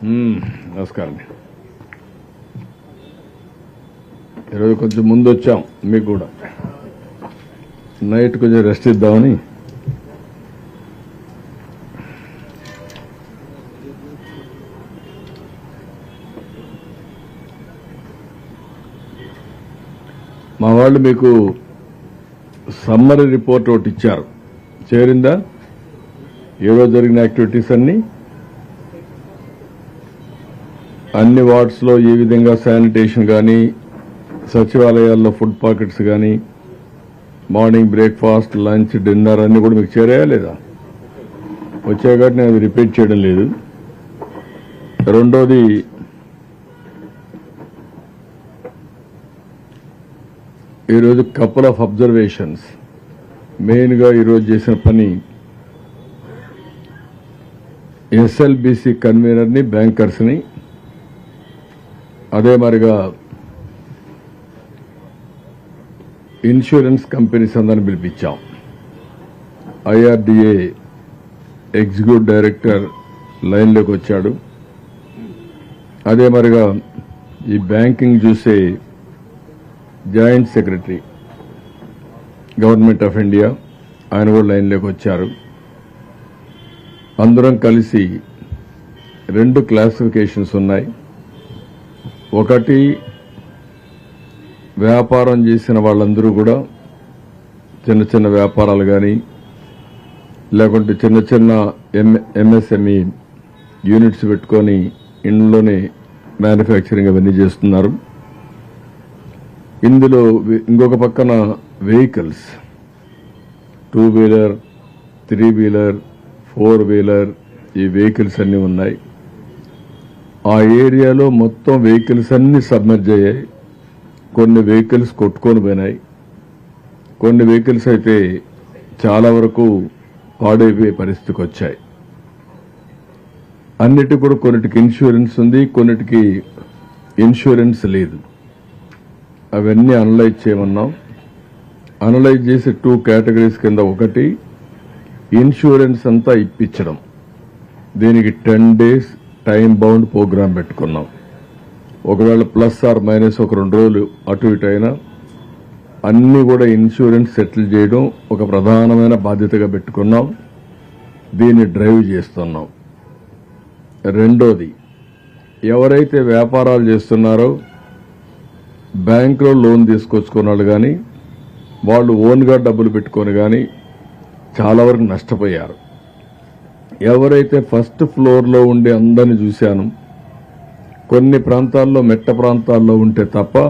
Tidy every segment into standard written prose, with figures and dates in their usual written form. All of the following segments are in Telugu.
నమస్కారం. ఈరోజు కొంచెం ముందు వచ్చాం, మీకు కూడా నైట్ కొంచెం రెస్ట్ ఇద్దామని. మా వాళ్ళు మీకు సమ్మరీ రిపోర్ట్ ఒకటి ఇచ్చారు, చేరిందా? ఈరోజు జరిగిన యాక్టివిటీస్ అన్ని వార్డ్స్ లో ఏ విధంగా శానిటేషన్ కానీ, సచివాలయాల్లో ఫుడ్ పాకెట్స్ కానీ, మార్నింగ్ బ్రేక్ఫాస్ట్, లంచ్, డిన్నర్ అన్ని కూడా మీకు చేరాయా లేదా? వచ్చాయి కాబట్టి నేను అది రిపీట్ చేయడం లేదు. రెండోది, ఈరోజు కపుల్ ఆఫ్ అబ్జర్వేషన్స్. మెయిన్ గా ఈరోజు చేసిన పని, ఎస్ఎల్బిసి కన్వీనర్ ని, బ్యాంకర్స్ ని, అదే మరిగా ఇన్సూరెన్స్ కంపెనీస్ అందరిని పిలిపించాం. ఐఆర్డీఏ ఎగ్జిక్యూటివ్ డైరెక్టర్ లైన్లోకి వచ్చాడు. అదే మరిగా ఈ బ్యాంకింగ్ చూసే joint secretary government of India, ఆయన కూడా లైన్లోకి వచ్చారు. అందరం కలిసి 2 క్లాసిఫికేషన్స్ ఉన్నాయి. ఒకటి, వ్యాపారం చేసిన వాళ్ళందరూ కూడా చిన్న చిన్న వ్యాపారాలు కానీ, లేకుంటే చిన్న చిన్న ఎంఎస్ఎంఈ యూనిట్స్ పెట్టుకొని ఇంట్లోనే మ్యానుఫ్యాక్చరింగ్ అవన్నీ చేస్తున్నారు. ఇందులో ఇంకొక పక్కన వెహికల్స్, 2 వీలర్, 3 వీలర్, 4 వీలర్, ఈ వెహికల్స్ అన్నీ ఉన్నాయి. ఆ ఏరియాలో మొత్తం వెహికల్స్ అన్ని సబ్మర్జ్ అయ్యాయి. కొన్ని వెహికల్స్ కొట్టుకొని పోయినాయి, కొన్ని వెహికల్స్ అయితే చాలా వరకు పాడైపోయే పరిస్థితికి వచ్చాయి. అన్నిటి కూడా కొన్నిటికి ఇన్సూరెన్స్ ఉంది, కొన్నిటికి ఇన్సూరెన్స్ లేదు. అవన్నీ అనలైజ్ చేయమన్నాం. అనలైజ్ చేసి 2 కేటగిరీస్ కింద, ఒకటి ఇన్సూరెన్స్ అంతా ఇప్పించడం, దీనికి 10 days టైం బౌండ్ ప్రోగ్రాం పెట్టుకున్నాం. ఒకవేళ ప్లస్ ఆర్ మైనస్ ఒక 2 రోజులు అటు ఇటు అయినా అన్ని కూడా ఇన్సూరెన్స్ సెటిల్ చేయడం ఒక ప్రధానమైన బాధ్యతగా పెట్టుకున్నాం. దీన్ని డ్రైవ్ చేస్తున్నాం. రెండోది, ఎవరైతే వ్యాపారాలు చేస్తున్నారో బ్యాంకులో లోన్ తీసుకొచ్చుకున్నాడు కానీ, వాళ్ళు ఓన్గా డబ్బులు పెట్టుకొని కానీ చాలా వరకు నష్టపోయారు. ఎవరైతే ఫస్ట్ ఫ్లోర్లో ఉండి అందరిని చూశాను, కొన్ని ప్రాంతాల్లో మెట్ట ప్రాంతాల్లో ఉంటే తప్ప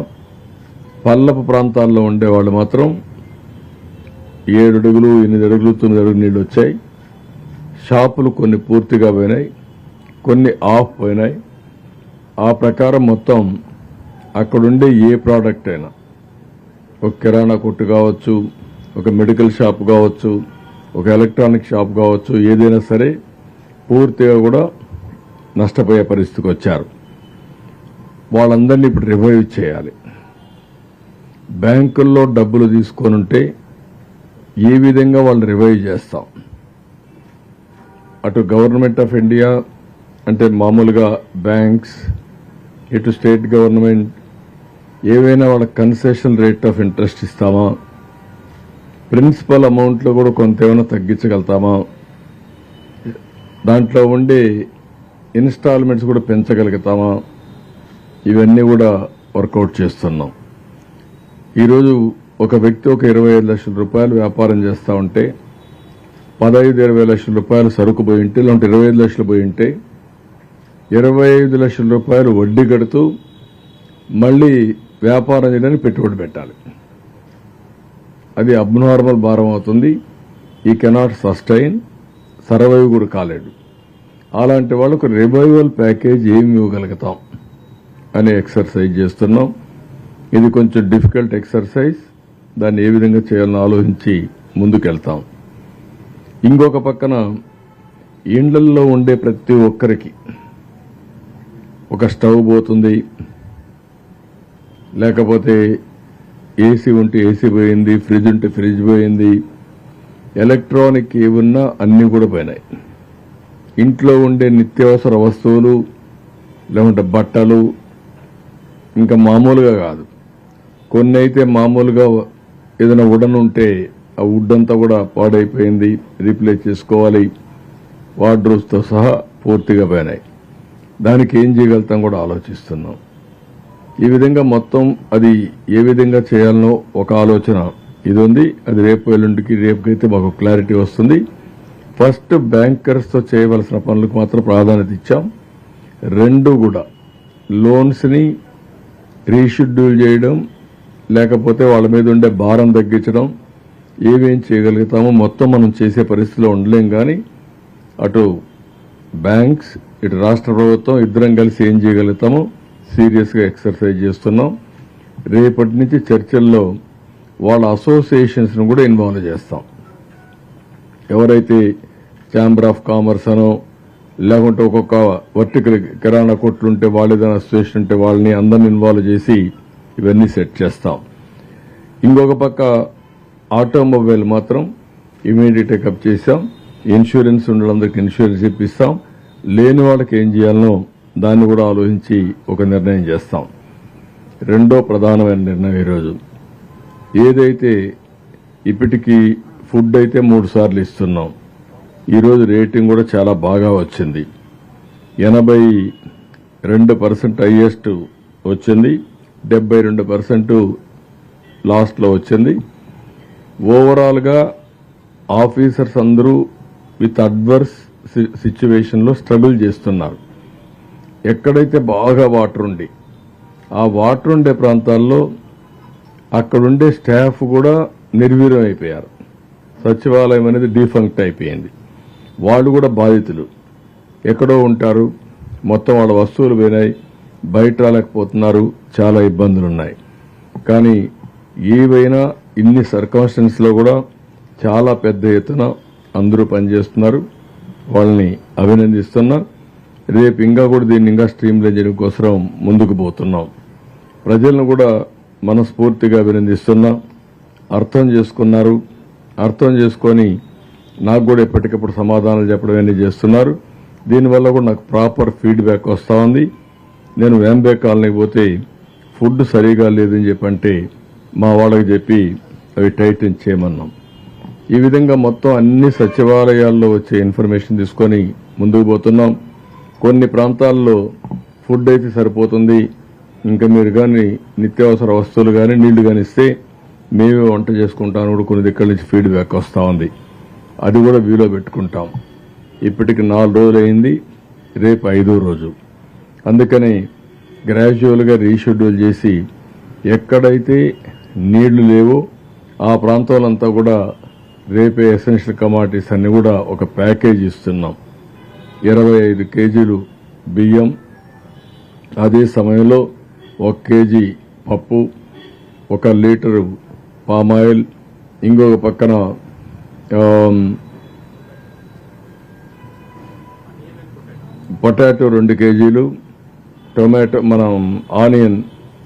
పల్లపు ప్రాంతాల్లో ఉండే వాళ్ళు మాత్రం 7 అడుగులు, 8 అడుగులు, 9 అడుగులు నీళ్లు వచ్చాయి. షాపులు కొన్ని పూర్తిగా పోయినాయి, కొన్ని ఆఫ్ పోయినాయి. ఆ ప్రకారం మొత్తం అక్కడుండే ఏ ప్రోడక్ట్ అయినా, ఒక కిరాణా కొట్టు కావచ్చు, ఒక మెడికల్ షాప్ కావచ్చు, ఒక ఎలక్ట్రానిక్ షాప్ కావచ్చు, ఏదైనా సరే పూర్తిగా కూడా నష్టపోయే పరిస్థితికి వచ్చారు. వాళ్ళందరినీ ఇప్పుడు రివైవ్ చేయాలి. బ్యాంకుల్లో డబ్బులు తీసుకొని ఉంటే ఏ విధంగా వాళ్ళు రివైవ్ చేస్తాం? అటు గవర్నమెంట్ ఆఫ్ ఇండియా అంటే మామూలుగా బ్యాంక్స్, ఇటు స్టేట్ గవర్నమెంట్ ఏవైనా వాళ్ళ కన్సెషన్ రేట్ ఆఫ్ ఇంట్రెస్ట్ ఇస్తామా? ప్రిన్సిపల్ అమౌంట్లో కూడా కొంత ఏమైనా తగ్గించగలుగుతామా? దాంట్లో ఉండే ఇన్స్టాల్మెంట్స్ కూడా పెంచగలుగుతామా? ఇవన్నీ కూడా వర్కౌట్ చేస్తున్నాం. ఈరోజు ఒక వ్యక్తి ఒక 25 లక్షల రూపాయలు వ్యాపారం చేస్తూ ఉంటే 15-20 లక్షల రూపాయలు సరుకు పోయి ఉంటే, లేదంటే 25 లక్షలు పోయి ఉంటే 25 లక్షల రూపాయలు వడ్డీ కడుతూ మళ్లీ వ్యాపారం చేయడానికి పెట్టుబడి పెట్టాలి. అది అబ్నార్మల్ భారం అవుతుంది. ఈ కెనాట్ సస్టైన్, సర్వైవ్ కూడా కాలేడు. అలాంటి వాళ్ళకు రివైవల్ ప్యాకేజ్ ఏమి ఇవ్వగలుగుతాం అనే ఎక్సర్సైజ్ చేస్తున్నాం. ఇది కొంచెం డిఫికల్ట్ ఎక్సర్సైజ్. దాన్ని ఏ విధంగా చేయాలని ఆలోచించి ముందుకెళ్తాం. ఇంకొక పక్కన ఇండ్లల్లో ఉండే ప్రతి ఒక్కరికి ఒక స్టవ్ పోతుంది, లేకపోతే ఏసీ ఉంటే ఏసీ పోయింది, ఫ్రిడ్జ్ ఉంటే ఫ్రిడ్జ్ పోయింది, ఎలక్ట్రానిక్ ఏమున్నా అన్నీ కూడా పోయినాయి. ఇంట్లో ఉండే నిత్యావసర వస్తువులు లేకుంటే బట్టలు, ఇంకా మామూలుగా కాదు, కొన్ని అయితే మామూలుగా ఏదైనా వుడన్ ఉంటే ఆ వుడ్ అంతా కూడా పాడైపోయింది, రీప్లేస్ చేసుకోవాలి, వార్డ్రోబ్స్తో సహా పూర్తిగా పోయినాయి. దానికి ఏం చేయగలుగుతాం కూడా ఆలోచిస్తున్నాం. ఈ విధంగా మొత్తం అది ఏ విధంగా చేయాలనో ఒక ఆలోచన ఇది ఉంది. అది రేపు ఎల్లుండికి రేపుకైతే మాకు క్లారిటీ వస్తుంది. ఫస్ట్ బ్యాంకర్స్తో చేయవలసిన పనులకు మాత్రం ప్రాధాన్యత ఇచ్చాం. రెండు కూడా లోన్స్ని రీషెడ్యూల్ చేయడం, లేకపోతే వాళ్ళ మీద ఉండే భారం తగ్గించడం, ఏమేం చేయగలుగుతామో మొత్తం మనం చేసే పరిస్థితిలో ఉండలేం. కానీ అటు బ్యాంక్స్, ఇటు రాష్ట్ర ప్రభుత్వం ఇద్దరం కలిసి ఏం చేయగలుగుతామో సీరియస్గా ఎక్సర్సైజ్ చేస్తున్నాం. రేపటి నుంచి చర్చల్లో వాళ్ళ అసోసియేషన్స్ను కూడా ఇన్వాల్వ్ చేస్తాం. ఎవరైతే ఛాంబర్ ఆఫ్ కామర్స్ అనో, లేకుంటే ఒక్కొక్క వర్టికల్ కిరాణా కొట్లుంటే వాళ్ళు ఏదైనా అసోసియేషన్ ఉంటే వాళ్ళని అందరిని ఇన్వాల్వ్ చేసి ఇవన్నీ సెట్ చేస్తాం. ఇంకొక పక్క ఆటోమొబైల్ మాత్రం ఇమీడియట్ టేకప్ చేశాం. ఇన్సూరెన్స్ ఉండేందుకు ఇన్సూరెన్స్ ఇప్పిస్తాం. లేని వాళ్ళకి ఏం చేయాలనో దాన్ని కూడా ఆలోచించి ఒక నిర్ణయం చేస్తాం. రెండో ప్రధానమైన నిర్ణయం ఈరోజు ఏదైతే ఇప్పటికీ ఫుడ్ అయితే 3 సార్లు ఇస్తున్నాం. ఈరోజు రేటింగ్ కూడా చాలా బాగా వచ్చింది. 82% హైయెస్ట్ వచ్చింది, 72% లాస్ట్లో వచ్చింది. ఓవరాల్గా ఆఫీసర్స్ అందరూ విత్ అడ్వర్స్ సిచ్యువేషన్లో స్ట్రగుల్ చేస్తున్నారు. ఎక్కడైతే బాగా వాటర్ ఉండి ఆ వాటర్ ఉండే ప్రాంతాల్లో అక్కడుండే స్టాఫ్ కూడా నిర్వీర్యం అయిపోయారు. సచివాలయం అనేది డిఫంక్ట్ అయిపోయింది. వాళ్ళు కూడా బాధితులు. ఎక్కడో ఉంటారు, మొత్తం వాళ్ళ వస్తువులు పోయినాయి, బయట రాలేకపోతున్నారు, చాలా ఇబ్బందులున్నాయి. కానీ ఏవైనా ఇన్ని సర్కమ్స్టెన్స్లో కూడా చాలా పెద్ద ఎత్తున అందరూ పనిచేస్తున్నారు. వాళ్ళని అభినందిస్తున్నా. రేపు ఇంకా కూడా దీన్ని ఇంకా స్ట్రీమ్లైన్ చేయడం కోసం ముందుకు పోతున్నాం. ప్రజలను కూడా మనస్ఫూర్తిగా అభినందిస్తున్నా. అర్థం చేసుకున్నారు, అర్థం చేసుకొని నాకు కూడా ఎప్పటికప్పుడు సమాధానాలు చెప్పడం అన్నీ చేస్తున్నారు. దీనివల్ల కూడా నాకు ప్రాపర్ ఫీడ్బ్యాక్ వస్తూ ఉంది. నేను వ్యాంబే కాలనీకి పోతే ఫుడ్ సరిగా లేదని చెప్పంటే మా వాళ్ళకి చెప్పి అవి టైటన్ చేయమన్నాం. ఈ విధంగా మొత్తం అన్ని సచివాలయాల్లో వచ్చే ఇన్ఫర్మేషన్ తీసుకొని ముందుకు పోతున్నాం. కొన్ని ప్రాంతాల్లో ఫుడ్ అయితే సరిపోతుంది, ఇంకా మీరు కానీ నిత్యావసర వస్తువులు కానీ నీళ్లు కానీ ఇస్తే మేమే వంట చేసుకుంటాను కూడా కొన్ని దగ్గర నుంచి ఫీడ్బ్యాక్ వస్తూ ఉంది. అది కూడా వీలో పెట్టుకుంటాం. ఇప్పటికి 4 రోజులు అయింది, రేపు 5వ రోజు. అందుకని గ్రాడ్యువల్గా రీషెడ్యూల్ చేసి ఎక్కడైతే నీళ్లు లేవో ఆ ప్రాంతాలంతా కూడా రేపే ఎసెన్షియల్ కమాడిటీస్ అన్ని కూడా ఒక ప్యాకేజ్ ఇస్తున్నాం. 25 కేజీలు బియ్యం, అదే సమయంలో 1 కేజీ పప్పు, 1 లీటరు పామాయిల్, ఇంకొక పక్కన పొటాటో 2 కేజీలు, టొమాటో ఆనియన్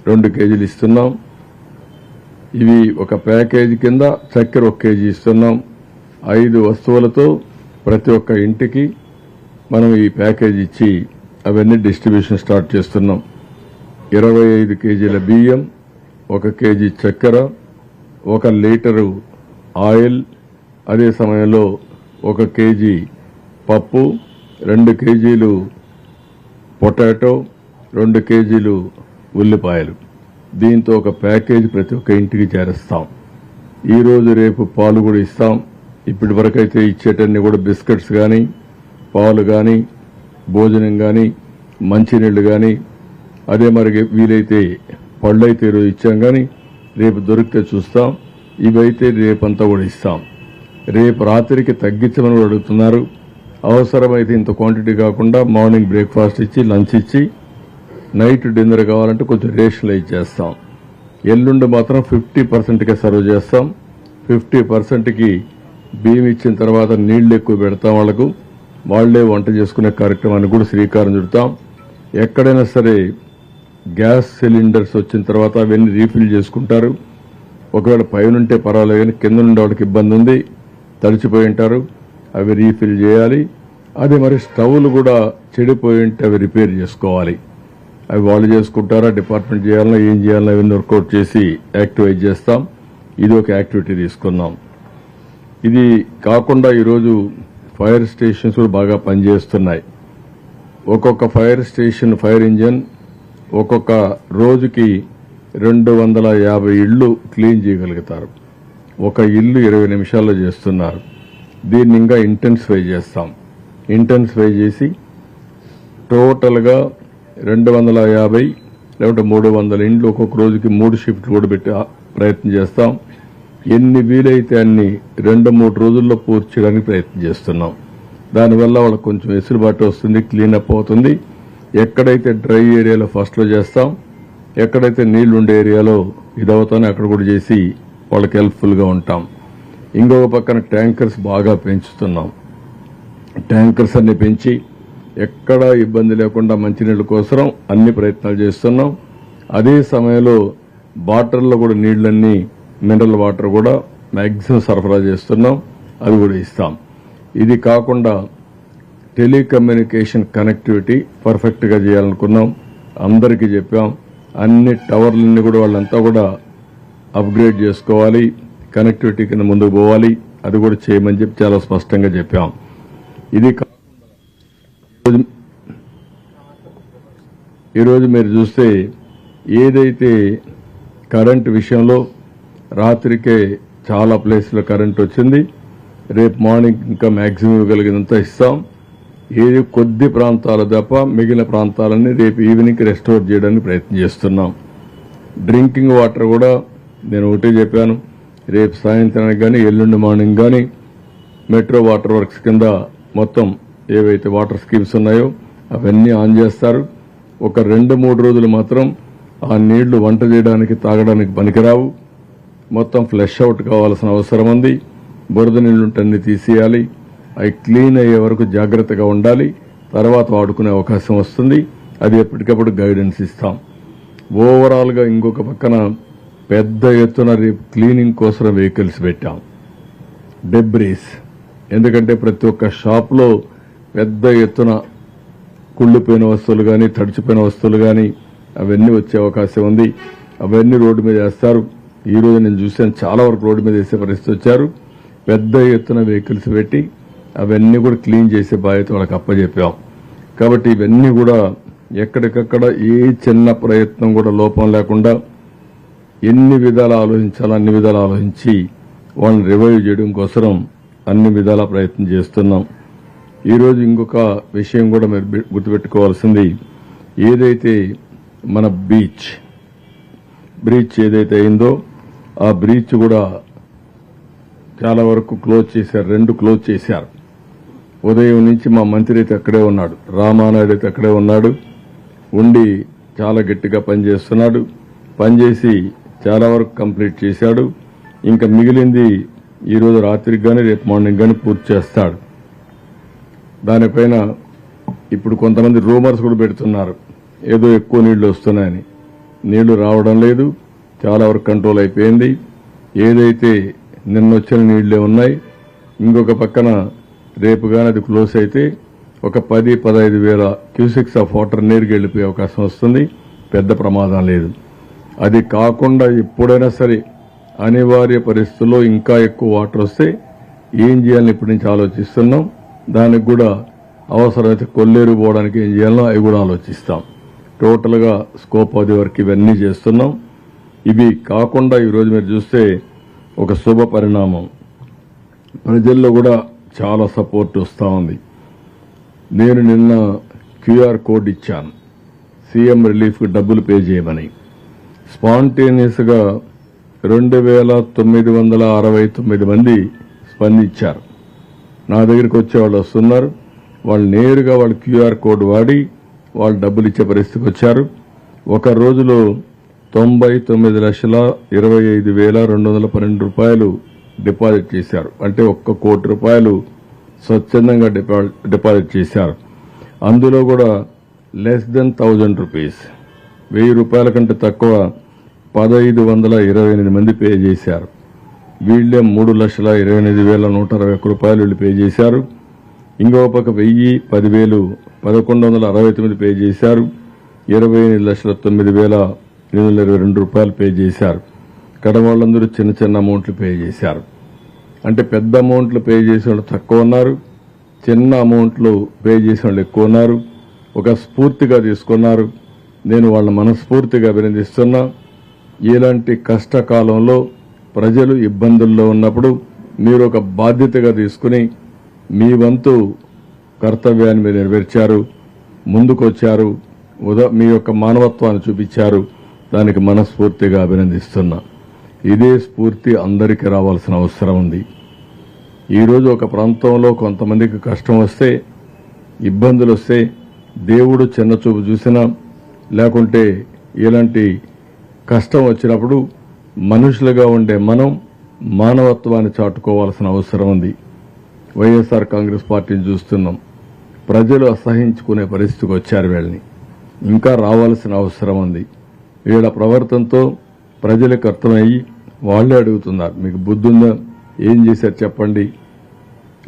2 కేజీలు ఇస్తున్నాం. ఇవి ఒక ప్యాకేజీ కింద. చక్కెర 1 కేజీ ఇస్తున్నాం. 5 వస్తువులతో ప్రతి ఒక్క ఇంటికి మనం ఈ ప్యాకేజీ ఇచ్చి అవన్నీ డిస్ట్రిబ్యూషన్ స్టార్ట్ చేస్తున్నాం. 25 కేజీల బియ్యం, 1 కేజీ చక్కెర, 1 లీటరు ఆయిల్, అదే సమయంలో 1 కేజీ పప్పు, 2 కేజీలు పొటాటో, 2 కేజీలు ఉల్లిపాయలు. దీంతో ఒక ప్యాకేజ్ ప్రతి ఒక్క ఇంటికి చేరుస్తాం. ఈరోజు రేపు పాలు కూడా ఇస్తాం. ఇప్పటి వరకైతే ఇచ్చేటన్ని కూడా బిస్కెట్స్ కానీ, పాలు కానీ, భోజనం కానీ, మంచినీళ్లు కానీ, అదే మరి వీలైతే పళ్ళు అయితే ఈరోజు ఇచ్చాం. కానీ రేపు దొరికితే చూస్తాం. ఇవైతే రేపంతా కూడా ఇస్తాం. రేపు రాత్రికి తగ్గించమని కూడా అడుగుతున్నారు. అవసరమైతే ఇంత క్వాంటిటీ కాకుండా మార్నింగ్ బ్రేక్ఫాస్ట్ ఇచ్చి, లంచ్ ఇచ్చి, నైట్ డిన్నర్ కావాలంటే కొంచెం రేషనలైజ్ చేస్తాం. ఎల్లుండి మాత్రం 50%కే సర్వ్ చేస్తాం. 50%కి బియ్యం ఇచ్చిన తర్వాత నీళ్లు ఎక్కువ పెడతాం. వాళ్లే వంట చేసుకునే కార్యక్రమానికి కూడా శ్రీకారం చుడతాం. ఎక్కడైనా సరే గ్యాస్ సిలిండర్స్ వచ్చిన తర్వాత అవన్నీ రీఫిల్ చేసుకుంటారు. ఒకవేళ పైనుంటే పర్వాలేదు, కానీ కింద నుండి వాళ్ళకి ఇబ్బంది ఉంది, తడిచిపోయి ఉంటారు, అవి రీఫిల్ చేయాలి. అదే మరి స్టవ్లు కూడా చెడిపోయి ఉంటే అవి రిపేర్ చేసుకోవాలి. అవి వాళ్ళు చేసుకుంటారా, డిపార్ట్మెంట్ చేయాలన్నా, ఏం చేయాలన్నా ఇవన్నీ వర్కౌట్ చేసి యాక్టివేట్ చేస్తాం. ఇది ఒక యాక్టివిటీ తీసుకున్నాం. ఇది కాకుండా ఈరోజు ఫైర్ స్టేషన్స్ కూడా బాగా పనిచేస్తున్నాయి. ఒక్కొక్క ఫైర్ స్టేషన్, ఫైర్ ఇంజన్ ఒక్కొక్క రోజుకి 250 ఇళ్లు క్లీన్ చేయగలుగుతారు. ఒక ఇల్లు 20 నిమిషాల్లో చేస్తున్నారు. దీన్ని ఇంకా ఇంటెన్సిఫై చేస్తాం. ఇంటెన్సిఫై చేసి టోటల్గా 250 లేకుంటే 300 ఇండ్లు ఒక్కొక్క రోజుకి 3 షిఫ్ట్లు కూడా పెట్టి ప్రయత్నం చేస్తాం. ఎన్ని వీలైతే అన్ని 2-3 రోజుల్లో పూర్తి చేయడానికి ప్రయత్నం చేస్తున్నాం. దానివల్ల వాళ్ళకి కొంచెం వెసులుబాటు వస్తుంది, క్లీనప్ అవుతుంది. ఎక్కడైతే డ్రై ఏరియాలో ఫస్ట్లో చేస్తాం, ఎక్కడైతే నీళ్లు ఉండే ఏరియాలో ఇదవుతానో అక్కడ కూడా చేసి వాళ్ళకి హెల్ప్ఫుల్గా ఉంటాం. ఇంకొక పక్కన ట్యాంకర్స్ బాగా పెంచుతున్నాం. ట్యాంకర్స్ అన్ని పెంచి ఎక్కడా ఇబ్బంది లేకుండా మంచినీళ్ళ కోసం అన్ని ప్రయత్నాలు చేస్తున్నాం. అదే సమయంలో బాటిల్లో కూడా నీళ్లన్నీ మినరల్ వాటర్ కూడా మ్యాక్సిమం సరఫరా చేస్తున్నాం. అది కూడా ఇస్తాం. ఇది కాకుండా టెలికమ్యూనికేషన్ కనెక్టివిటీ పర్ఫెక్ట్గా చేయాలనుకున్నాం. అందరికీ చెప్పాం. అన్ని టవర్లన్నీ కూడా వాళ్ళంతా కూడా అప్గ్రేడ్ చేసుకోవాలి, కనెక్టివిటీ కింద ముందుకు పోవాలి. అది కూడా చేయమని చెప్పి చాలా స్పష్టంగా చెప్పాం. ఇది ఈరోజు మీరు చూస్తే ఏదైతే కరెంటు విషయంలో రాత్రికే చాలా ప్లేస్లో కరెంట్ వచ్చింది. రేపు మార్నింగ్ ఇంకా మ్యాక్సిమం ఇవ్వగలిగినంత ఇస్తాం. ఏది కొద్ది ప్రాంతాలు తప్ప మిగిలిన ప్రాంతాలన్నీ రేపు ఈవినింగ్ రెస్టోర్ చేయడానికి ప్రయత్నం చేస్తున్నాం. డ్రింకింగ్ వాటర్ కూడా నేను ఒకటే చెప్పాను, రేపు సాయంత్రానికి కానీ ఎల్లుండి మార్నింగ్ కానీ మెట్రో వాటర్ వర్క్స్ కింద మొత్తం ఏవైతే వాటర్ స్కీమ్స్ ఉన్నాయో అవన్నీ ఆన్ చేస్తారు. ఒక 2-3 రోజులు మాత్రం ఆ నీళ్లు వంట చేయడానికి, తాగడానికి పనికిరావు. మొత్తం ఫ్లష్ అవుట్ కావాల్సిన అవసరం ఉంది. బురద నీళ్లుంటే అన్ని తీసేయాలి. అవి క్లీన్ అయ్యే వరకు జాగ్రత్తగా ఉండాలి. తర్వాత వాడుకునే అవకాశం వస్తుంది. అది ఎప్పటికప్పుడు గైడెన్స్ ఇస్తాం. ఓవరాల్గా ఇంకొక పక్కన పెద్ద ఎత్తున రేపు క్లీనింగ్ కోసం వెహికల్స్ పెట్టాం. డెబ్రీస్, ఎందుకంటే ప్రతి ఒక్క షాప్లో పెద్ద ఎత్తున కుళ్ళిపోయిన వస్తువులు కానీ, తడిచిపోయిన వస్తువులు కానీ అవన్నీ వచ్చే అవకాశం ఉంది. అవన్నీ రోడ్డు మీద వేస్తారు. ఈ రోజు నేను చూశాను, చాలా వరకు రోడ్డు మీద వేసే పరిస్థితి వచ్చారు. పెద్ద ఎత్తున వెహికల్స్ పెట్టి అవన్నీ కూడా క్లీన్ చేసే బాధ్యత వాళ్ళకి అప్పచెప్పాం. కాబట్టి ఇవన్నీ కూడా ఎక్కడికక్కడ ఏ చిన్న ప్రయత్నం కూడా లోపం లేకుండా ఎన్ని విధాలు ఆలోచించాలో అన్ని విధాలు ఆలోచించి వాళ్ళని రివైవ్ చేయడం కోసం అన్ని విధాల ప్రయత్నం చేస్తున్నాం. ఈరోజు ఇంకొక విషయం కూడా మీరు గుర్తుపెట్టుకోవాల్సింది, ఏదైతే మన బ్రీచ్ ఏదైతే అయిందో ఆ బ్రీచ్ కూడా చాలా వరకు క్లోజ్ చేశారు. 2 క్లోజ్ చేశారు. ఉదయం నుంచి మా మంత్రి అయితే అక్కడే ఉన్నాడు, రామానాయుడు అయితే అక్కడే ఉన్నాడు. ఉండి చాలా గట్టిగా పనిచేస్తున్నాడు. పనిచేసి చాలా వరకు కంప్లీట్ చేశాడు. ఇంకా మిగిలింది ఈరోజు రాత్రికి కానీ రేపు మార్నింగ్ కానీ పూర్తి చేస్తాడు. దానిపైన ఇప్పుడు కొంతమంది రూమర్స్ కూడా పెడుతున్నారు, ఏదో ఎక్కువ నీళ్లు వస్తున్నాయని. నీళ్లు రావడం లేదు, చాలా వరకు కంట్రోల్ అయిపోయింది. ఏదైతే నిన్నొచ్చిన నీళ్లే ఉన్నాయి. ఇంకొక పక్కన రేపు కానీ అది క్లోజ్ అయితే ఒక 10-15 వేల క్యూసెక్స్ ఆఫ్ వాటర్ నీరుకి వెళ్ళిపోయే అవకాశం వస్తుంది. పెద్ద ప్రమాదం లేదు. అది కాకుండా ఎప్పుడైనా సరే అనివార్య పరిస్థితుల్లో ఇంకా ఎక్కువ వాటర్ వస్తే ఏం చేయాలని ఇప్పటి నుంచి ఆలోచిస్తున్నాం. దానికి కూడా అవసరమైతే కొల్లేరు పోవడానికి ఏం చేయాలో అవి కూడా ఆలోచిస్తాం. టోటల్గా స్కోప్ అది వరకు ఇవన్నీ చేస్తున్నాం. ఇవి కాకుండా ఈరోజు మీరు చూస్తే ఒక శుభ పరిణామం, ప్రజల్లో కూడా చాలా సపోర్ట్ వస్తూ ఉంది. నేను నిన్న క్యూఆర్ కోడ్ ఇచ్చాను, సీఎం రిలీఫ్కి డబ్బులు పే చేయమని. స్పాంటేనియస్గా 2969 మంది స్పందించారు. నా దగ్గరికి వచ్చేవాళ్ళు వస్తున్నారు. వాళ్ళు నేరుగా వాళ్ళు క్యూఆర్ కోడ్ వాడి వాళ్ళు డబ్బులు ఇచ్చే పరిస్థితికి వచ్చారు. ఒక రోజులో 99,25,212 రూపాయలు డిపాజిట్ చేశారు. అంటే 1 కోటి రూపాయలు స్వచ్ఛందంగా డిపాజిట్ చేశారు. అందులో కూడా లెస్ దెన్ 1000 రూపీస్, 1000 రూపాయల కంటే తక్కువ 1528 మంది పే చేశారు. వీళ్లే 3,28,161 రూపాయలు వీళ్ళు పే చేశారు. ఇంకో పక్క 1000, 10,000, 1169 పే చేశారు. 28,09,822 రూపాయలు పే చేశారు. కడవాళ్ళందరూ చిన్న చిన్న అమౌంట్లు పే చేశారు. అంటే పెద్ద అమౌంట్లు పే చేసే వాళ్ళు తక్కువ ఉన్నారు, చిన్న అమౌంట్లు పే చేసే వాళ్ళు ఎక్కువ ఉన్నారు. ఒక స్ఫూర్తిగా తీసుకున్నారు. నేను వాళ్ళ మనస్ఫూర్తిగా అభినందిస్తున్నా. ఇలాంటి కష్టకాలంలో ప్రజలు ఇబ్బందుల్లో ఉన్నప్పుడు మీరు ఒక బాధ్యతగా తీసుకుని మీ వంతు కర్తవ్యాన్ని మీరు నెరవేర్చారు, ముందుకొచ్చారు, మీ యొక్క మానవత్వాన్ని చూపించారు. దానికి మనస్ఫూర్తిగా అభినందిస్తున్నా. ఇదే స్ఫూర్తి అందరికీ రావాల్సిన అవసరం ఉంది. ఈరోజు ఒక ప్రాంతంలో కొంతమందికి కష్టం వస్తే, ఇబ్బందులు వస్తే దేవుడు చిన్నచూపు చూసినా, లేకుంటే ఇలాంటి కష్టం వచ్చినప్పుడు మనుషులుగా ఉండే మనం మానవత్వాన్ని చాటుకోవాల్సిన అవసరం ఉంది. వైఎస్ఆర్ కాంగ్రెస్ పార్టీని చూస్తున్నాం. ప్రజలు అసహించుకునే పరిస్థితికి వచ్చారు. వీళ్ళని ఇంకా రావాల్సిన అవసరం ఉంది. వీళ్ళ ప్రవర్తనతో ప్రజలకు అర్థమయ్యి వాళ్లే అడుగుతున్నారు, మీకు బుద్ధి ఉందా, ఏం చేశారు చెప్పండి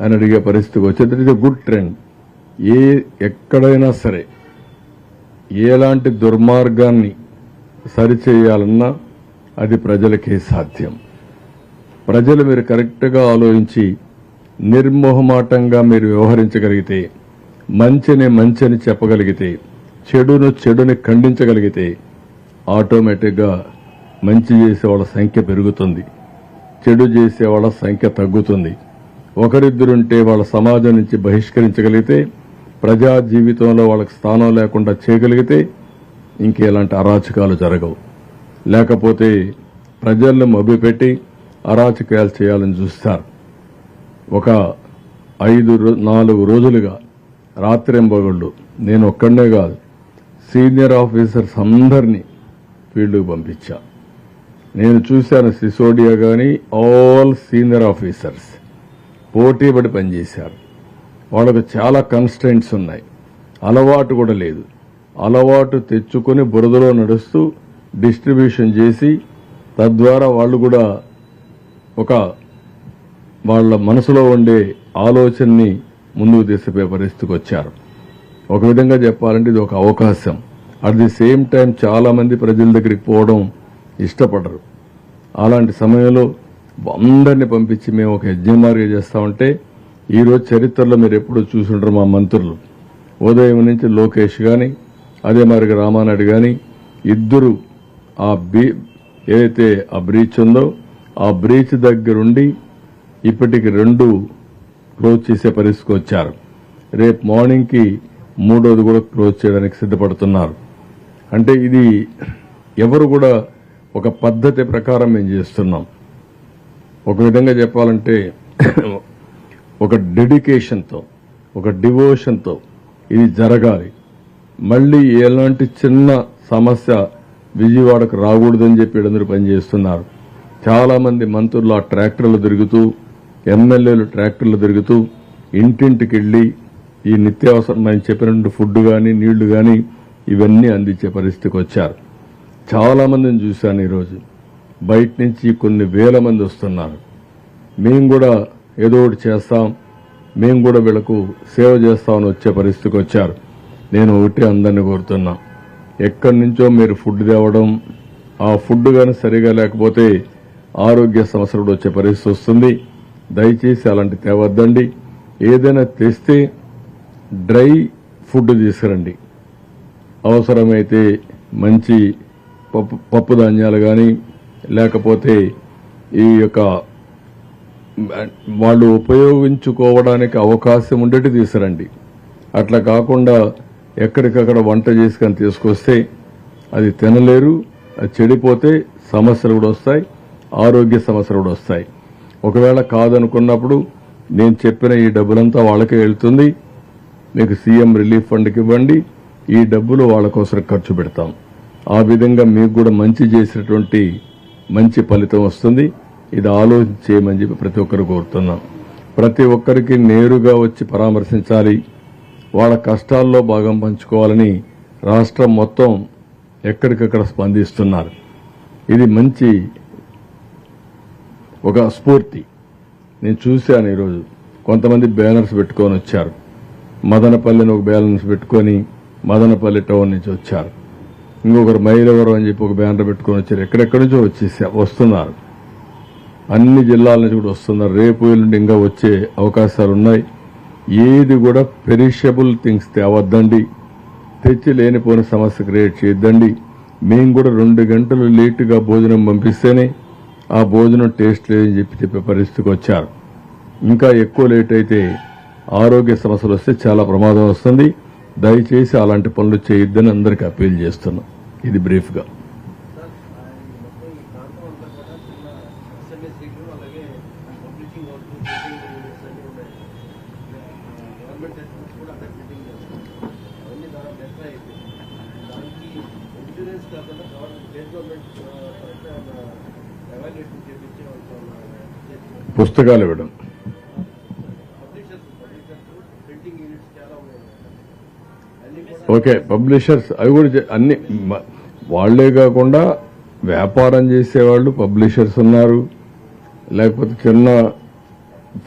అని అడిగే పరిస్థితికి వచ్చేది. ఇది గుడ్ ట్రెండ్. ఎక్కడైనా సరే ఎలాంటి దుర్మార్గాన్ని సరిచేయాలన్నా అది ప్రజలకే సాధ్యం. ప్రజలు మీరు కరెక్ట్గా ఆలోచించి నిర్మోహమాటంగా మీరు వ్యవహరించగలిగితే, మంచిని మంచిని చెప్పగలిగితే, చెడుని ఖండించగలిగితే ఆటోమేటిక్గా మంచి చేసేవాళ్ళ సంఖ్య పెరుగుతుంది, చెడు చేసేవాళ్ళ సంఖ్య తగ్గుతుంది. ఒకరిద్దరుంటే వాళ్ళ సమాజం నుంచి బహిష్కరించగలిగితే, ప్రజా జీవితంలో వాళ్ళకి స్థానం లేకుండా చేయగలిగితే ఇంకెలాంటి అరాచకాలు జరగవు. లేకపోతే ప్రజలను మభ్యపెట్టి అరాచకాలు చేయాలని చూస్తారు. ఒక 4 రోజులుగా రాత్రింబగళ్ళు నేను ఒక్కడనే కాదు, సీనియర్ ఆఫీసర్స్ అందరినీ ఫీల్డ్కు పంపించా. నేను చూశాను సిసోడియా కానీ ఆల్ సీనియర్ ఆఫీసర్స్ పోటీపడి పనిచేశారు. వాళ్ళకు చాలా కన్స్ట్రెంట్స్ ఉన్నాయి, అలవాటు కూడా లేదు. అలవాటు తెచ్చుకొని బురదలో నడుస్తూ డిస్ట్రిబ్యూషన్ చేసి తద్వారా వాళ్ళు కూడా ఒక వాళ్ళ మనసులో ఉండే ఆలోచనని ముందుకు తీసుకుపోయే పరిస్థితికి వచ్చారు. ఒక విధంగా చెప్పాలంటే ఇది ఒక అవకాశం. అట్ ది సేమ్ టైం చాలా మంది ప్రజల దగ్గరికి పోవడం ఇష్టపడరు. అలాంటి సమయంలో అందరినీ పంపించి మేము ఒక యజ్ఞమార్గం చేస్తామంటే, ఈరోజు చరిత్రలో మీరు ఎప్పుడూ చూసుంటారు మా మంత్రులు ఉదయం నుంచి లోకేష్ కానీ అదే మరి రామానాయుడు కానీ ఇద్దరు ఏదైతే ఆ బ్రీచ్ ఉందో ఆ బ్రీచ్ దగ్గరుండి ఇప్పటికి 2 క్లోజ్ చేసే పరిస్థితికి వచ్చారు. రేపు మార్నింగ్కి 3వది కూడా క్లోజ్ చేయడానికి సిద్ధపడుతున్నారు. అంటే ఇది ఎవరు కూడా ఒక పద్ధతి ప్రకారం మేము చేస్తున్నాం. ఒక విధంగా చెప్పాలంటే ఒక డెడికేషన్తో, ఒక డివోషన్తో ఇది జరగాలి. మళ్ళీ ఎలాంటి చిన్న సమస్య విజయవాడకు రాకూడదని చెప్పి అందరూ పనిచేస్తున్నారు. చాలా మంది మంత్రులు ఆ ట్రాక్టర్లు తిరుగుతూ, ఎమ్మెల్యేలు ట్రాక్టర్లు తిరుగుతూ ఇంటింటికి వెళ్లి ఈ నిత్యావసరమైన చెప్పినట్టు ఫుడ్ కానీ నీళ్లు కానీ ఇవన్నీ అందించే పరిస్థితికి వచ్చారు. చాలా మందిని చూశాను ఈరోజు. బయట నుంచి కొన్ని వేల మంది వస్తున్నారు. మేము కూడా ఏదో ఒకటి చేస్తాం, మేము కూడా వీళ్లకు సేవ చేస్తామని వచ్చే పరిస్థితికి వచ్చారు. నేను ఒకటి అందరినీ కోరుతున్నా, ఎక్కడి నుంచో మీరు ఫుడ్ తేవడం, ఆ ఫుడ్ కానీ సరిగా లేకపోతే ఆరోగ్య సమస్యలు కూడా వచ్చే పరిస్థితి వస్తుంది. దయచేసి అలాంటి తేవద్దండి. ఏదైనా తెస్తే డ్రై ఫుడ్ తీసుకురండి. అవసరమైతే మంచి పప్పు ధాన్యాలు కానీ లేకపోతే ఈ యొక్క వాళ్ళు ఉపయోగించుకోవడానికి అవకాశం ఉండేటి తీసుకురండి. అట్లా కాకుండా ఎక్కడికక్కడ వంట చేసుకొని తీసుకొస్తే అది తినలేరు, అది చెడిపోతే సమస్యలు కూడా వస్తాయి, ఆరోగ్య సమస్యలు కూడా వస్తాయి. ఒకవేళ కాదనుకున్నప్పుడు నేను చెప్పిన ఈ డబ్బులంతా వాళ్ళకే వెళ్తుంది. మీకు సీఎం రిలీఫ్ ఫండ్కి ఇవ్వండి, ఈ డబ్బులు వాళ్ళ కోసం ఖర్చు పెడతాం. ఆ విధంగా మీకు కూడా మంచి చేసినటువంటి మంచి ఫలితం వస్తుంది. ఇది ఆలోచించేయమని చెప్పి ప్రతి ఒక్కరు కోరుతున్నాం. ప్రతి ఒక్కరికి నేరుగా వచ్చి పరామర్శించాలి, వాళ్ళ కష్టాల్లో భాగం పంచుకోవాలని రాష్ట్రం మొత్తం ఎక్కడికక్కడ స్పందిస్తున్నారు. ఇది మంచి ఒక స్ఫూర్తి. నేను చూశాను ఈరోజు కొంతమంది బ్యానర్స్ పెట్టుకొని వచ్చారు. మదనపల్లిని ఒక బ్యానర్స్ పెట్టుకొని మదనపల్లి టౌన్ నుంచి వచ్చారు. ఇంకొకరు మైలవరం అని చెప్పి ఒక బ్యానర్ పెట్టుకొని వచ్చారు. ఎక్కడెక్కడి నుంచో వస్తున్నారు. అన్ని జిల్లాల నుంచి కూడా వస్తున్నారు. రేపు ఎల్లుండి ఇంకా వచ్చే అవకాశాలు ఉన్నాయి. ఏది కూడా పెరిషబుల్ థింగ్స్ తేవద్దండి, తెచ్చి లేనిపోని సమస్య క్రియేట్ చేయొద్దండి. మేము కూడా 2 గంటలు లేటుగా భోజనం పంపిస్తేనే ఆ భోజనం టేస్ట్ లేదని చెప్పే పరిస్థితికి వచ్చారు. ఇంకా ఎక్కువ లేట్ అయితే ఆరోగ్య సమస్యలు వస్తే చాలా ప్రమాదం వస్తుంది. దయచేసి అలాంటి పనులు చేయొద్దని అందరికీ అప్పీల్ చేస్తున్నాం. ఇది బ్రీఫ్గా. పుస్తకాలు ఇవ్వడం, ఓకే. పబ్లిషర్స్ అవి కూడా అన్ని వాళ్లే కాకుండా వ్యాపారం చేసేవాళ్ళు పబ్లిషర్స్ ఉన్నారు, లేకపోతే చిన్న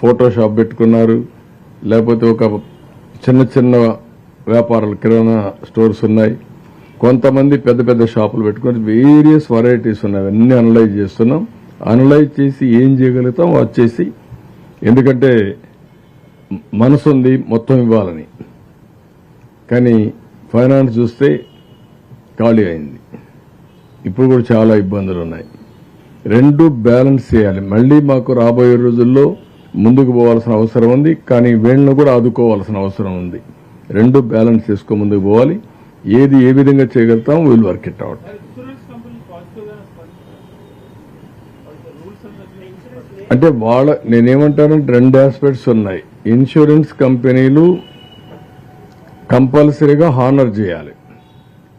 ఫోటోషాప్ పెట్టుకున్నారు, లేకపోతే ఒక చిన్న చిన్న వ్యాపారాలు కిరాణా స్టోర్స్ ఉన్నాయి, కొంతమంది పెద్ద పెద్ద షాపులు పెట్టుకుని వేరియస్ వెరైటీస్ ఉన్నాయి. అవన్నీ అనలైజ్ చేస్తున్నాం. అనలైజ్ చేసి ఏం చేయగలుగుతాం వచ్చేసి, ఎందుకంటే మనసు ఉంది మొత్తం ఇవ్వాలని, కానీ ఫైనాన్స్ చూస్తే ఖాళీ అయింది. ఇప్పుడు కూడా చాలా ఇబ్బందులు ఉన్నాయి. 2 బ్యాలెన్స్ చేయాలి. మళ్లీ మాకు రాబోయే రోజుల్లో ముందుకు పోవాల్సిన అవసరం ఉంది, కానీ వీళ్ళను కూడా ఆదుకోవాల్సిన అవసరం ఉంది. 2 బ్యాలెన్స్ చేసుకో ముందుకు పోవాలి. ఏది ఏ విధంగా చేయగలుగుతాం వీల్ వర్క్ ఇట్ అవుట్. అంటే నేనేమంటానంటే 2 ఆస్పెక్ట్స్ ఉన్నాయి. ఇన్సూరెన్స్ కంపెనీలు కంపల్సరీగా హానర్ చేయాలి.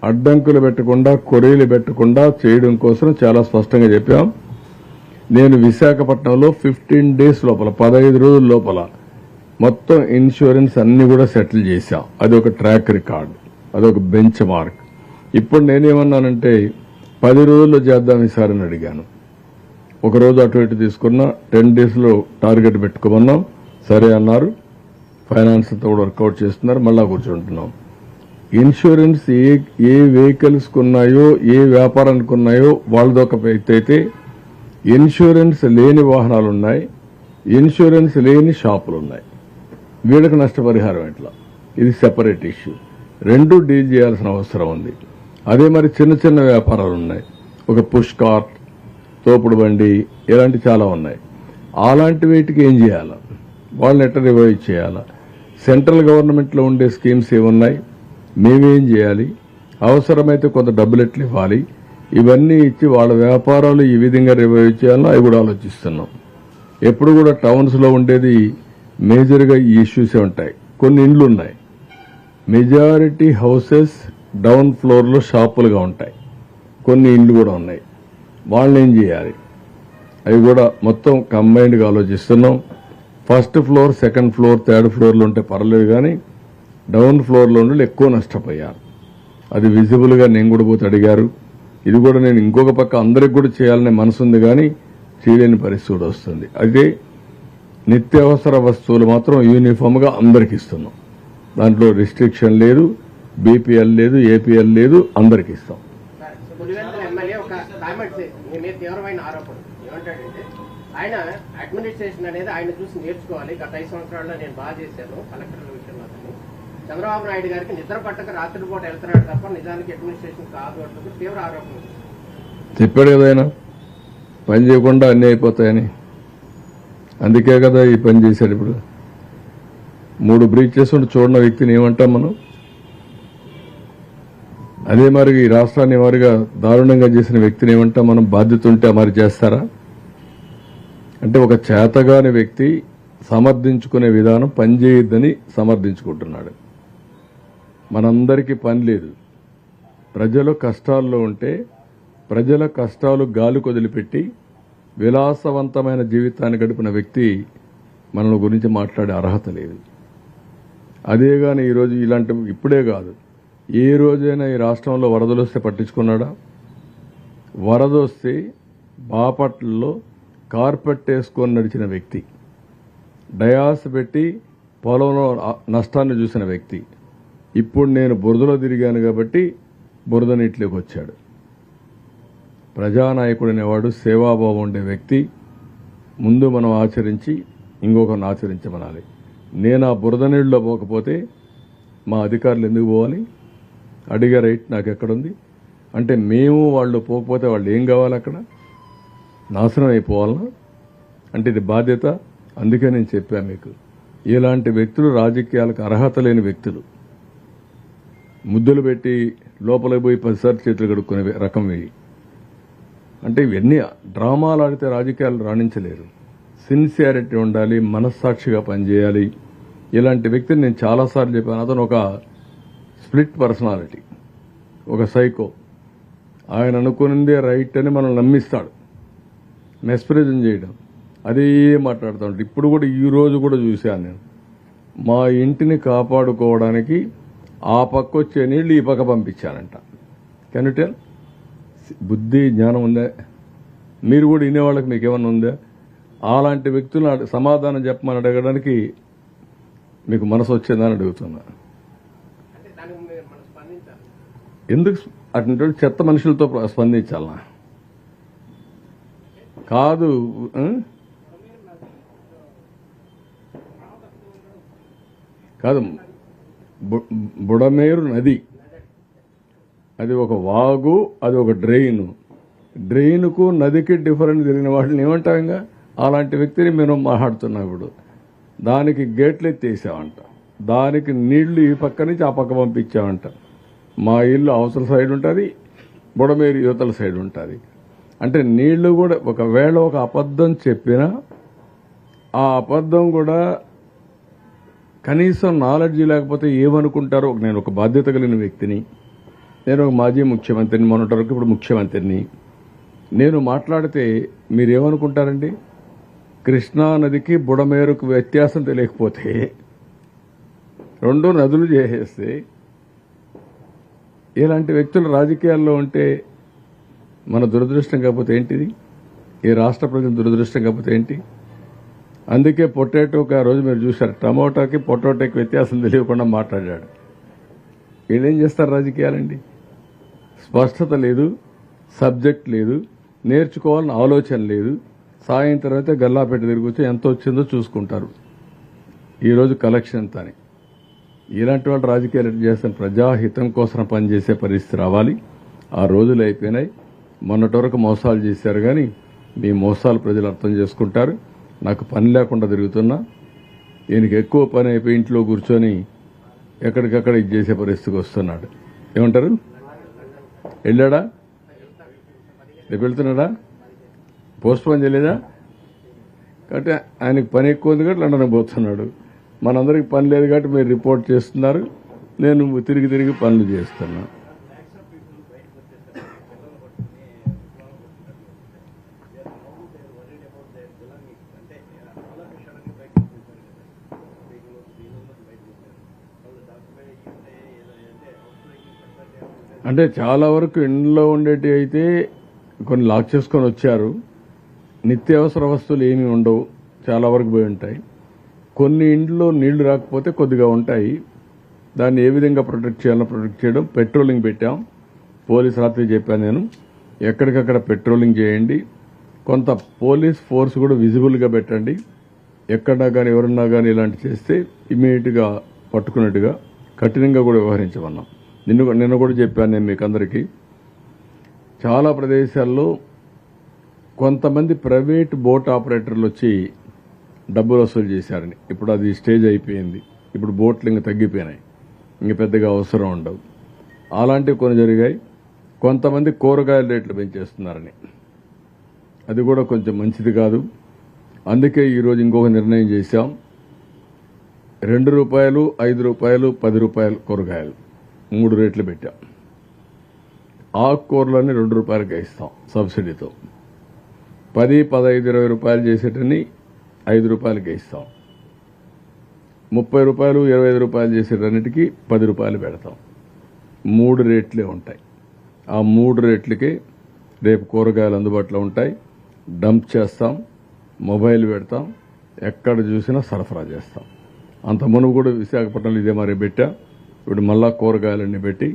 అడ్డంకులు పెట్టకుండా, కొరీలు పెట్టకుండా చేయడం కోసం చాలా స్పష్టంగా చెప్పాం. నేను విశాఖపట్నంలో 15 డేస్ లోపల, 15 రోజుల లోపల మొత్తం ఇన్సూరెన్స్ అన్ని కూడా సెటిల్ చేశాం. అది ఒక ట్రాక్ రికార్డ్, అదొక బెంచ్ మార్క్. ఇప్పుడు నేనేమన్నానంటే 10 రోజుల్లో చేద్దాం ఈసారి అని అడిగాను. ఒక రోజు అటు ఇటు తీసుకున్నా. 10 డేస్ లో టార్గెట్ పెట్టుకోమన్నాం. సరే అన్నారు. ఫైనాన్స్ అంతా కూడా వర్కౌట్ చేస్తున్నారు. మళ్ళా కూర్చుంటున్నాం. ఇన్సూరెన్స్ ఏ వెహికల్స్ ఉన్నాయో, ఏ వ్యాపారానికి ఉన్నాయో వాళ్ళదొక అయితే, ఇన్సూరెన్స్ లేని వాహనాలు ఉన్నాయి, ఇన్సూరెన్స్ లేని షాపులు ఉన్నాయి. వీళ్ళకి నష్టపరిహారం ఎట్లా? ఇది సెపరేట్ ఇష్యూ. 2 డీల్ చేయాల్సిన అవసరం ఉంది. అదే మరి చిన్న చిన్న వ్యాపారాలు ఉన్నాయి. ఒక పుష్ కార్ట్, తోపుడు బండి, ఇలాంటి చాలా ఉన్నాయి. అలాంటి వీటికి ఏం చేయాలా? వాళ్ళని ఎట్లా రివైవ్ చేయాలా? సెంట్రల్ గవర్నమెంట్లో ఉండే స్కీమ్స్ ఏమున్నాయి, మేమేం చేయాలి, అవసరమైతే కొంత డబ్బులు ఎట్లు ఇవ్వాలి, ఇవన్నీ ఇచ్చి వాళ్ళ వ్యాపారాలు ఈ విధంగా రివైవ్ చేయాలో అవి కూడా ఆలోచిస్తున్నాం. ఎప్పుడు కూడా టౌన్స్ లో ఉండేది మేజర్గా ఈ ఇష్యూసే ఉంటాయి. కొన్ని ఇండ్లు ఉన్నాయి, మెజారిటీ హౌసెస్ డౌన్ ఫ్లోర్ లో షాపులుగా ఉంటాయి. కొన్ని ఇండ్లు కూడా ఉన్నాయి. వాళ్ళని ఏం చేయాలి? అవి కూడా మొత్తం కంబైన్డ్ గా ఆలోచిస్తున్నాం. First floor, second floor, third floor లో ఉంటే పర్లేదు, కానీ డౌన్ ఫ్లోర్ లో ఉండి ఎక్కువ నష్టపోయారు. అది విజిబుల్ గా నేను కూడా పోతే అడిగారు. ఇది కూడా నేను ఇంకొక పక్క అందరికి కూడా చేయాలనే మనసు ఉంది, కానీ చేయలేని పరిస్థితి కూడా వస్తుంది. అయితే నిత్యావసర వస్తువులు మాత్రం యూనిఫామ్ గా అందరికి ఇస్తున్నాం. దాంట్లో రిస్ట్రిక్షన్ లేదు, బీపీఎల్ లేదు, ఏపీఎల్ లేదు, అందరికి ఇస్తాం. ఆయన అడ్మినిస్ట్రేషన్ అనేది ఆయన చూసి నేర్చుకోవాలి. గత 5 సంవత్సరాల్లో నేను బాగా చేశాను కలెక్టర్ల విషయంలో. చంద్రబాబు నాయుడు గారికి నిద్ర పట్టక రాత్రిపూట వెళ్తున్నాడు తప్ప నిజానికి అడ్మినిస్ట్రేషన్ కాదు అంటూ తీవ్ర ఆరోపణ చెప్పాడు కదా ఆయన. పని చేయకుండా అన్ని అయిపోతాయని, అందుకే కదా ఈ పని చేశాడు. ఇప్పుడు 3 బ్రీచ్ చేస్తుంటే చూడని వ్యక్తిని ఏమంటాం మనం? అదే మరి ఈ రాష్ట్రాన్ని వారిగా దారుణంగా చేసిన వ్యక్తిని ఏమంటాం మనం? బాధ్యత ఉంటే మరి చేస్తారా? అంటే ఒక చేతగాని వ్యక్తి సమర్థించుకునే విధానం పనిచేయొద్దని సమర్థించుకుంటున్నాడు. మనందరికీ పని లేదు. ప్రజలు కష్టాల్లో ఉంటే ప్రజల కష్టాలు గాలి కొదిలిపెట్టి విలాసవంతమైన జీవితాన్ని గడిపిన వ్యక్తి మన గురించి మాట్లాడే అర్హత లేదు. అదే గాని ఈరోజు ఇలాంటి ఇప్పుడే కాదు, ఏ రోజైనా ఈ రాష్ట్రంలో వరదలు వస్తే పట్టించుకున్నాడా? వరద వస్తే బాపట్లలో కార్పెట్ వేసుకొని నడిచిన వ్యక్తి, డయాస్ పెట్టి పొలంలో నష్టాన్ని చూసిన వ్యక్తి. ఇప్పుడు నేను బురదలో తిరిగాను కాబట్టి బురద నీటిలోకి వచ్చాడు. ప్రజానాయకుడు అనేవాడు సేవాభావం ఉండే వ్యక్తి. ముందు మనం ఆచరించి ఇంకొకరిని ఆచరించమనాలి. నేను ఆ బురద నీళ్ళలో పోకపోతే మా అధికారులు ఎందుకు పోవాలి? అడిగే రైట్ నాకు ఎక్కడుంది? అంటే మేము వాళ్ళు పోకపోతే వాళ్ళు ఏం కావాలి? అక్కడ నాశనం అయిపోవాలనా? అంటే ఇది బాధ్యత. అందుకే నేను చెప్పాను మీకు, ఇలాంటి వ్యక్తులు రాజకీయాలకు అర్హత లేని వ్యక్తులు. ముద్దులు పెట్టి లోపలికి పోయి 10 సార్లు చేతులు కడుక్కునే రకం వేయి. అంటే ఇవన్నీ డ్రామాలు ఆడితే రాజకీయాలు రాణించలేరు. సిన్సియారిటీ ఉండాలి, మనస్సాక్షిగా పనిచేయాలి. ఇలాంటి వ్యక్తిని నేను చాలాసార్లు చెప్పాను. అతను ఒక స్ప్లిట్ పర్సనాలిటీ, ఒక సైకో. ఆయన అనుకున్నదే రైట్ అని మనం నమ్మిస్తాడు, మెస్ప్రిజం చేయడం, అదే మాట్లాడుతూ ఉంటాడు. ఇప్పుడు కూడా ఈ రోజు కూడా చూశాను నేను. మా ఇంటిని కాపాడుకోవడానికి ఆ పక్క వచ్చే నీళ్లు ఈ పక్క పంపించానంట. Can you tell? బుద్ధి జ్ఞానం ఉందా? మీరు కూడా వినేవాళ్ళకి మీకు ఏమన్నా ఉందా? అలాంటి వ్యక్తులను సమాధానం చెప్పమని అడగడానికి మీకు మనసు వచ్చిందని అడుగుతున్నా. అంటే దానికి మనం స్పందించాలి. ఎందుకు అటువంటి చెత్త మనుషులతో స్పందించాలనా? కాదు. కాదు, బుడమేరు నది అది ఒక వాగు, అది ఒక డ్రెయిన్కు నదికి డిఫరెంట్ జరిగిన వాటిని ఏమంటాం? ఇంకా అలాంటి వ్యక్తిని మేము మాట్లాడుతున్నాం. ఇప్పుడు దానికి గేట్లు ఎత్తేసామంట, దానికి నీళ్లు ఈ పక్క నుంచి ఆ పక్క పంపించామంట. మా ఇల్లు అవతల సైడ్ ఉంటుంది, బుడమేరు యువతల సైడ్ ఉంటుంది. అంటే నీళ్లు కూడా ఒకవేళ ఒక అబద్ధం చెప్పినా ఆ అబద్ధం కూడా కనీసం నాలెడ్జ్ లేకపోతే ఏమనుకుంటారో. నేను ఒక బాధ్యత కలిగిన వ్యక్తిని, నేను ఒక మాజీ ముఖ్యమంత్రిని, మొన్నటి వరకు ఇప్పుడు ముఖ్యమంత్రిని. నేను మాట్లాడితే మీరేమనుకుంటారండి? కృష్ణా నదికి బుడమేరుకు వ్యత్యాసం తెలియకపోతే రెండు నదులు చేసేస్తే ఇలాంటి వ్యక్తులు రాజకీయాల్లో ఉంటే మన దురదృష్టం కాకపోతే ఏంటిది? ఈ రాష్ట్ర ప్రజల దురదృష్టం కాకపోతే ఏంటి? అందుకే పొటాటోకి ఆ రోజు మీరు చూశారు, టమోటాకి పొటాటోకి వ్యత్యాసం తెలియకుండా మాట్లాడాడు. వీళ్ళేం చేస్తారు రాజకీయాలండి? స్పష్టత లేదు, సబ్జెక్ట్ లేదు, నేర్చుకోవాలని ఆలోచన లేదు. సాయంత్రం అయితే గల్లాపెట్ట తిరిగి వచ్చి ఎంత వచ్చిందో చూసుకుంటారు. ఈరోజు కలెక్షన్ ఎంత అని. ఇలాంటి వాళ్ళు రాజకీయాలు చేస్తాను. ప్రజాహితం కోసం పనిచేసే పరిస్థితి రావాలి. ఆ రోజులు అయిపోయినాయి. మొన్నటి వరకు మోసాలు చేశారు, కానీ మీ మోసాలు ప్రజలు అర్థం చేసుకుంటారు. నాకు పని లేకుండా తిరుగుతున్నా, ఈయనకి ఎక్కువ పని అయిపోయి ఇంట్లో కూర్చొని ఎక్కడికక్కడ ఇది చేసే పరిస్థితికి వస్తున్నాడు. ఏమంటారు? వెళ్ళాడా? రేపు వెళ్తున్నాడా? పోస్ట్ పోన్ చేయలేదా? కాబట్టి ఆయనకి పని ఎక్కువ ఉంది కాబట్టి లండన్ పోతున్నాడు. మనందరికి పని లేదు కాబట్టి మీరు రిపోర్ట్ చేస్తున్నారు, నేను తిరిగి పనులు చేస్తున్నా. అంటే చాలా వరకు ఇంట్లో ఉండేటి అయితే కొన్ని లాక్ చేసుకొని వచ్చారు. నిత్యావసర వస్తువులు ఏమీ ఉండవు, చాలా వరకు పోయి ఉంటాయి. కొన్ని ఇంట్లో నీళ్లు రాకపోతే కొద్దిగా ఉంటాయి. దాన్ని ఏ విధంగా ప్రొటెక్ట్ చేయాలో ప్రొటెక్ట్ చేయడం. పెట్రోలింగ్ పెట్టాం. పోలీస్ రాత్రి చెప్పాను నేను, ఎక్కడికక్కడ పెట్రోలింగ్ చేయండి. కొంత పోలీస్ ఫోర్స్ కూడా విజిబుల్గా పెట్టండి. ఎక్కడన్నా కానీ ఎవరన్నా కానీ ఇలాంటి చేస్తే ఇమీడియట్గా పట్టుకున్నట్టుగా కఠినంగా కూడా వ్యవహరించమన్నాం. నిన్న కూడా చెప్పాను నేను మీకు అందరికీ. చాలా ప్రదేశాల్లో కొంతమంది ప్రైవేట్ బోట్ ఆపరేటర్లు వచ్చి డబ్బులు వసూలు చేశారని. ఇప్పుడు అది స్టేజ్ అయిపోయింది. ఇప్పుడు బోట్లు ఇంక తగ్గిపోయినాయి, ఇంక పెద్దగా అవసరం ఉండవు. అలాంటివి కొన్ని జరిగాయి. కొంతమంది కూరగాయల రేట్లు పెంచేస్తున్నారని, అది కూడా కొంచెం మంచిది కాదు. అందుకే ఈరోజు ఇంకొక నిర్ణయం చేశాం. ₹2, ₹5, ₹10 కూరగాయలు 3 రేట్లు పెట్టాం. ఆకుకూరలని ₹2కే ఇస్తాం సబ్సిడీతో. 10, 15, ₹20 చేసేటని ₹5కే ఇస్తాం. ₹30, ₹25 చేసేటన్నిటికీ ₹10 పెడతాం. 3 రేట్లే ఉంటాయి. ఆ 3 రేట్లకే రేపు కూరగాయలు అందుబాటులో ఉంటాయి. డంప్ చేస్తాం, మొబైల్ పెడతాం, ఎక్కడ చూసినా సరఫరా చేస్తాం. అంత మునుపు కూడా విశాఖపట్నంలో ఇదే మరి పెట్టా. ఇప్పుడు మళ్ళా కూరగాయలన్నీ పెట్టి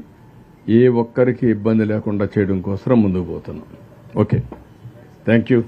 ఏ ఒక్కరికి ఇబ్బంది లేకుండా చేయడం కోసం ముందుకు పోతున్నాం. Okay, thank you.